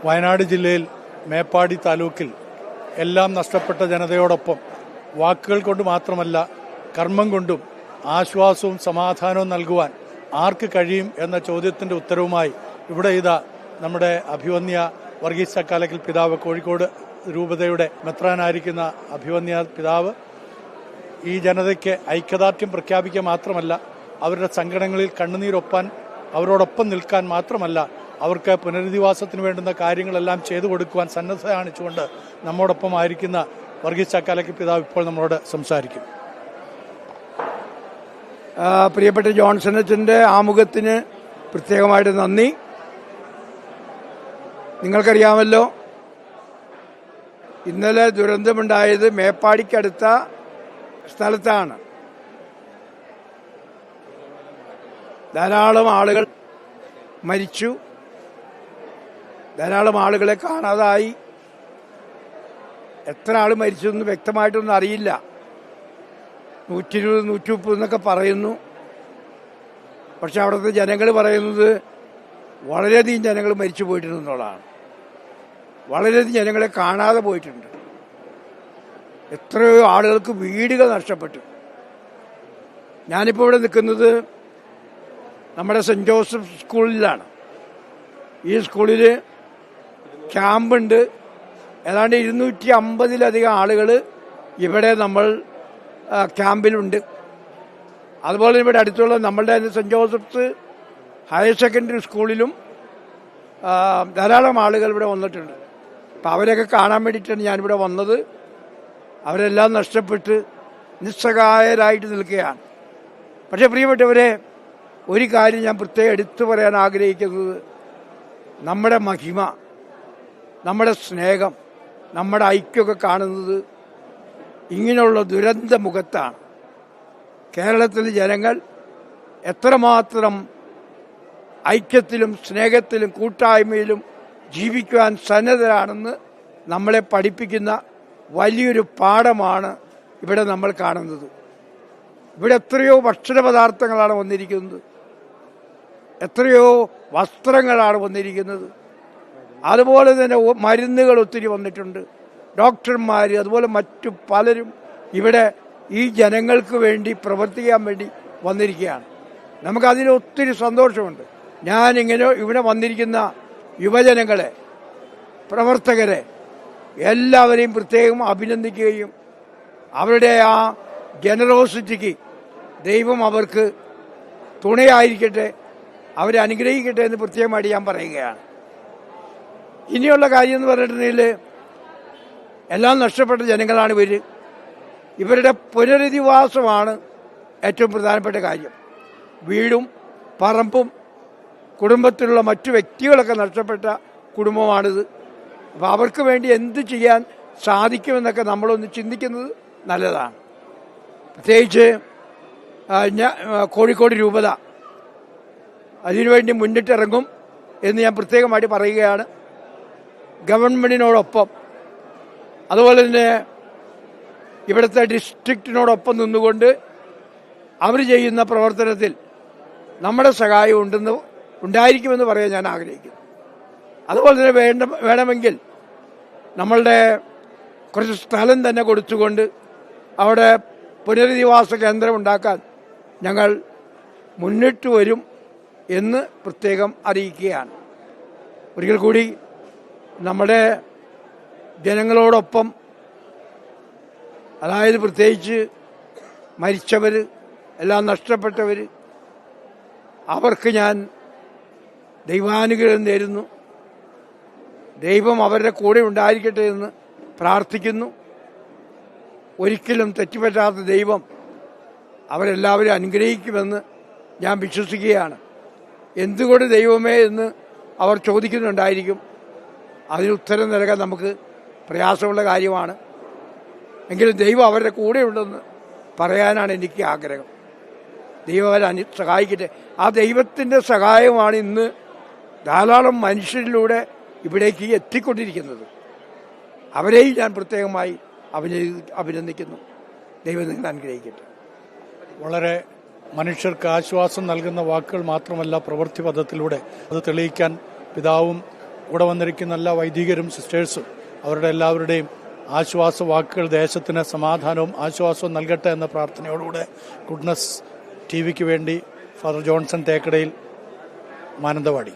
വയനാട് ജില്ലയിൽ മേപ്പാടി താലൂക്കിൽ എല്ലാം നഷ്ടപ്പെട്ട ജനതയോടൊപ്പം വാക്കുകൾ കൊണ്ട് മാത്രമല്ല കർമ്മം കൊണ്ടും ആശ്വാസവും സമാധാനവും നൽകുവാൻ ആർക്ക് കഴിയും എന്ന ചോദ്യത്തിന്റെ ഉത്തരവുമായി ഇവിടെ ഇതാ നമ്മുടെ അഭിവന്യ വർഗീസ് ചക്കാലക്കൽ പിതാവ്, കോഴിക്കോട് രൂപതയുടെ മെത്രാനായിരിക്കുന്ന അഭിവന്യ പിതാവ് ഈ ജനതയ്ക്ക് ഐക്യദാർഢ്യം പ്രഖ്യാപിക്കുക മാത്രമല്ല, അവരുടെ സങ്കടങ്ങളിൽ കണ്ണുനീരൊപ്പാൻ അവരോടൊപ്പം നിൽക്കാൻ മാത്രമല്ല, അവർക്ക് പുനരധിവാസത്തിന് വേണ്ടുന്ന കാര്യങ്ങളെല്ലാം ചെയ്തു കൊടുക്കുവാൻ സന്നദ്ധ കാണിച്ചുകൊണ്ട് നമ്മോടൊപ്പം ആയിരിക്കുന്ന വർഗീസ് ചക്കാലക്കൽ പിതാവ് ഇപ്പോൾ നമ്മളോട് സംസാരിക്കും. പ്രിയപ്പെട്ട ജോൺസണച്ചൻ്റെ ആമുഖത്തിന് പ്രത്യേകമായിട്ട് നന്ദി. നിങ്ങൾക്കറിയാമല്ലോ, ഇന്നലെ ദുരന്തമുണ്ടായത് മേപ്പാടിക്കടുത്ത സ്ഥലത്താണ്. ധാരാളം ആളുകൾ മരിച്ചു, ധാരാളം ആളുകളെ കാണാതായി. എത്ര ആൾ മരിച്ചെന്ന് വ്യക്തമായിട്ടൊന്നും അറിയില്ല. 120, 130 എന്നൊക്കെ പറയുന്നു. പക്ഷെ അവിടുത്തെ ജനങ്ങൾ പറയുന്നത് വളരെയധികം ജനങ്ങൾ മരിച്ചു പോയിട്ടുണ്ടെന്നുള്ളതാണ്. വളരെയധികം ജനങ്ങളെ കാണാതെ പോയിട്ടുണ്ട്. എത്രയോ ആളുകൾക്ക് വീടുകൾ നഷ്ടപ്പെട്ടു. ഞാനിപ്പോൾ ഇവിടെ നിൽക്കുന്നത് നമ്മുടെ സെന്റ് ജോസഫ് സ്കൂളിലാണ്. ഈ സ്കൂളിൽ ക്യാമ്പുണ്ട്. ഏതാണ്ട് 250-ലധികം ആളുകൾ ഇവിടെ നമ്മൾ ക്യാമ്പിലുണ്ട്. അതുപോലെ ഇവിടെ അടുത്തുള്ള നമ്മളുടെ സെന്റ് ജോസഫ്സ് ഹയർ സെക്കൻഡറി സ്കൂളിലും ധാരാളം ആളുകൾ ഇവിടെ വന്നിട്ടുണ്ട്. അപ്പം അവരെയൊക്കെ കാണാൻ വേണ്ടിയിട്ടാണ് ഞാനിവിടെ വന്നത്. അവരെല്ലാം നഷ്ടപ്പെട്ട് നിസ്സഹായരായിട്ട് നിൽക്കുകയാണ്. പക്ഷേ പ്രിയപ്പെട്ടവരെ, ഒരു കാര്യം ഞാൻ പ്രത്യേകം എടുത്തു പറയാൻ ആഗ്രഹിക്കുന്നത്, നമ്മുടെ മഹിമ, നമ്മുടെ സ്നേഹം, നമ്മുടെ ഐക്യമൊക്കെ കാണുന്നത് ഇങ്ങനെയുള്ള ദുരന്ത മുഖത്താണ്. കേരളത്തിലെ ജനങ്ങൾ എത്രമാത്രം ഐക്യത്തിലും സ്നേഹത്തിലും കൂട്ടായ്മയിലും ജീവിക്കുവാൻ സന്നദ്ധരാണെന്ന് നമ്മളെ പഠിപ്പിക്കുന്ന വലിയൊരു പാഠമാണ് ഇവിടെ നമ്മൾ കാണുന്നത്. ഇവിടെ എത്രയോ ഭക്ഷണപദാർത്ഥങ്ങളാണ് വന്നിരിക്കുന്നത്, എത്രയോ വസ്ത്രങ്ങളാണ് വന്നിരിക്കുന്നത്. അതുപോലെ തന്നെ മരുന്നുകൾ ഒത്തിരി വന്നിട്ടുണ്ട്. ഡോക്ടർമാർ, അതുപോലെ മറ്റു പലരും ഇവിടെ ഈ ജനങ്ങൾക്ക് വേണ്ടി പ്രവർത്തിക്കാൻ വേണ്ടി വന്നിരിക്കുകയാണ്. നമുക്കതിൽ ഒത്തിരി സന്തോഷമുണ്ട്. ഞാനിങ്ങനെ ഇവിടെ വന്നിരിക്കുന്ന യുവജനങ്ങളെ, പ്രവർത്തകരെ എല്ലാവരെയും പ്രത്യേകം അഭിനന്ദിക്കുകയും അവരുടെ ആ ജനറോസിറ്റിക്ക് ദൈവം അവർക്ക് തുണയായിരിക്കട്ടെ, അവരെ അനുഗ്രഹിക്കട്ടെ എന്ന് പ്രത്യേകമായിട്ട് ഞാൻ പറയുകയാണ്. ഇനിയുള്ള കാര്യം എന്ന് പറഞ്ഞിട്ടുണ്ടെങ്കിൽ, എല്ലാം നഷ്ടപ്പെട്ട ജനങ്ങളാണ് ഇവർ. ഇവരുടെ പുനരധിവാസമാണ് ഏറ്റവും പ്രധാനപ്പെട്ട കാര്യം. വീടും പറമ്പും കുടുംബത്തിലുള്ള മറ്റു വ്യക്തികളൊക്കെ നഷ്ടപ്പെട്ട കുടുംബമാണിത്. അപ്പോൾ അവർക്ക് വേണ്ടി എന്ത് ചെയ്യാൻ സാധിക്കുമെന്നൊക്കെ നമ്മളൊന്ന് ചിന്തിക്കുന്നത് നല്ലതാണ്. പ്രത്യേകിച്ച് കോഴിക്കോട് രൂപത അതിനുവേണ്ടി മുന്നിട്ടിറങ്ങും എന്ന് ഞാൻ പ്രത്യേകമായിട്ട് പറയുകയാണ്. ഗവൺമെൻറ്റിനോടൊപ്പം, അതുപോലെ തന്നെ ഇവിടുത്തെ ഡിസ്ട്രിക്റ്റിനോടൊപ്പം നിന്നുകൊണ്ട് അവർ ചെയ്യുന്ന പ്രവർത്തനത്തിൽ നമ്മുടെ സഹായം ഉണ്ടായിരിക്കുമെന്ന് പറയാൻ ഞാൻ ആഗ്രഹിക്കുന്നു. അതുപോലെ തന്നെ വേണമെങ്കിൽ നമ്മളുടെ കുറച്ച് സ്ഥലം തന്നെ കൊടുത്തുകൊണ്ട് അവിടെ പുനരധിവാസ കേന്ദ്രം ഉണ്ടാക്കാൻ ഞങ്ങൾ മുന്നിട്ട് വരും എന്ന് പ്രത്യേകം അറിയിക്കുകയാണ്. ഒരിക്കൽ കൂടി നമ്മുടെ ജനങ്ങളോടൊപ്പം, അതായത് പ്രത്യേകിച്ച് മരിച്ചവർ, എല്ലാം നഷ്ടപ്പെട്ടവർ, അവർക്ക് ഞാൻ ദൈവാനുഗ്രഹം നേരുന്നു. ദൈവം അവരുടെ കൂടെ ഉണ്ടായിരിക്കട്ടെ എന്ന് പ്രാർത്ഥിക്കുന്നു. ഒരിക്കലും തെറ്റുപറ്റാത്ത ദൈവം അവരെല്ലാവരും അനുഗ്രഹിക്കുമെന്ന് ഞാൻ വിശ്വസിക്കുകയാണ്. എന്തുകൊണ്ട് ദൈവമേ എന്ന് അവർ ചോദിക്കുന്നുണ്ടായിരിക്കും. അതിന് ഉത്തരം നൽകാൻ നമുക്ക് പ്രയാസമുള്ള കാര്യമാണ്. എങ്കിലും ദൈവം അവരുടെ കൂടെ ഉണ്ടെന്ന് പറയാനാണ് എനിക്ക് ആഗ്രഹം. ദൈവം അവരെ സഹായിക്കട്ടെ. ആ ദൈവത്തിൻ്റെ സഹായമാണ് ഇന്ന് ധാരാളം മനുഷ്യരിലൂടെ ഇവിടേക്ക് എത്തിക്കൊണ്ടിരിക്കുന്നത്. അവരെയും ഞാൻ പ്രത്യേകമായി അഭിനന്ദിക്കുന്നു. ദൈവം നിങ്ങൾ അനുഗ്രഹിക്കട്ടെ. വളരെ മനുഷ്യർക്ക് ആശ്വാസം നൽകുന്ന വാക്കുകൾ മാത്രമല്ല, പ്രവൃത്തി പദത്തിലൂടെ അത് തെളിയിക്കാൻ പിതാവും കൂടെ വന്നിരിക്കുന്ന എല്ലാ വൈദികരും സിസ്റ്റേഴ്സും അവരുടെ എല്ലാവരുടെയും ആശ്വാസ വാക്കുകൾ ദേശത്തിന് സമാധാനവും ആശ്വാസവും നൽകട്ടെ എന്ന പ്രാർത്ഥനയോടുകൂടെ ഗുഡ്നസ് TV വേണ്ടി ഫാദർ ജോൺസൺ തേക്കടയിൽ, മാനന്തവാടി.